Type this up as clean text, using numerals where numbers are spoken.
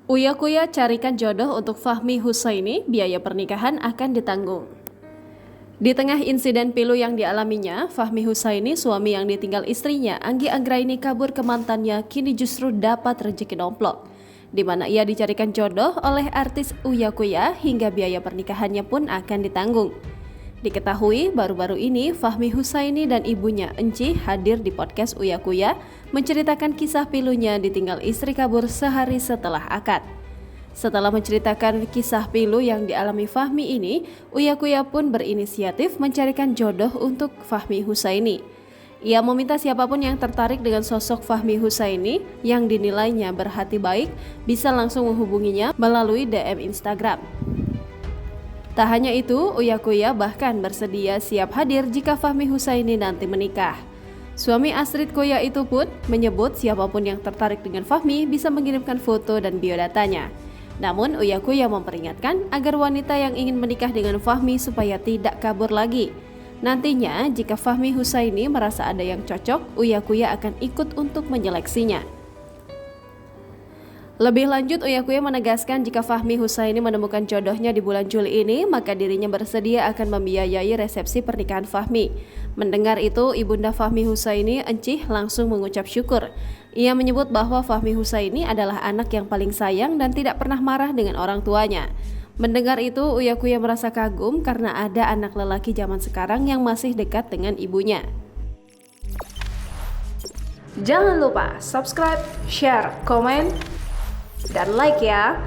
Uya Kuya carikan jodoh untuk Fahmi Husaini, biaya pernikahan akan ditanggung. Di tengah insiden pilu yang dialaminya, Fahmi Husaini, suami yang ditinggal istrinya, Anggi Anggraini kabur ke mantannya, kini justru dapat rezeki domplok, di mana ia dicarikan jodoh oleh artis Uya Kuya hingga biaya pernikahannya pun akan ditanggung. Diketahui baru-baru ini Fahmi Husaini dan ibunya Enci hadir di podcast Uya Kuya menceritakan kisah pilunya ditinggal istri kabur sehari setelah akad. Setelah menceritakan kisah pilu yang dialami Fahmi ini, Uya Kuya pun berinisiatif mencarikan jodoh untuk Fahmi Husaini. Ia meminta siapapun yang tertarik dengan sosok Fahmi Husaini yang dinilainya berhati baik bisa langsung menghubunginya melalui DM Instagram. Tak hanya itu, Uya Kuya bahkan bersedia siap hadir jika Fahmi Husaini nanti menikah. Suami Astrid Kuya itu pun menyebut siapapun yang tertarik dengan Fahmi bisa mengirimkan foto dan biodatanya. Namun Uya Kuya memperingatkan agar wanita yang ingin menikah dengan Fahmi supaya tidak kabur lagi. Nantinya jika Fahmi Husaini merasa ada yang cocok, Uya Kuya akan ikut untuk menyeleksinya. Lebih lanjut, Uya Kuya menegaskan jika Fahmi Husaini menemukan jodohnya di bulan Juli ini, maka dirinya bersedia akan membiayai resepsi pernikahan Fahmi. Mendengar itu, ibunda Fahmi Husaini, Encih, langsung mengucap syukur. Ia menyebut bahwa Fahmi Husaini adalah anak yang paling sayang dan tidak pernah marah dengan orang tuanya. Mendengar itu, Uya Kuya merasa kagum karena ada anak lelaki zaman sekarang yang masih dekat dengan ibunya. Jangan lupa subscribe, share, komen, dan like ya.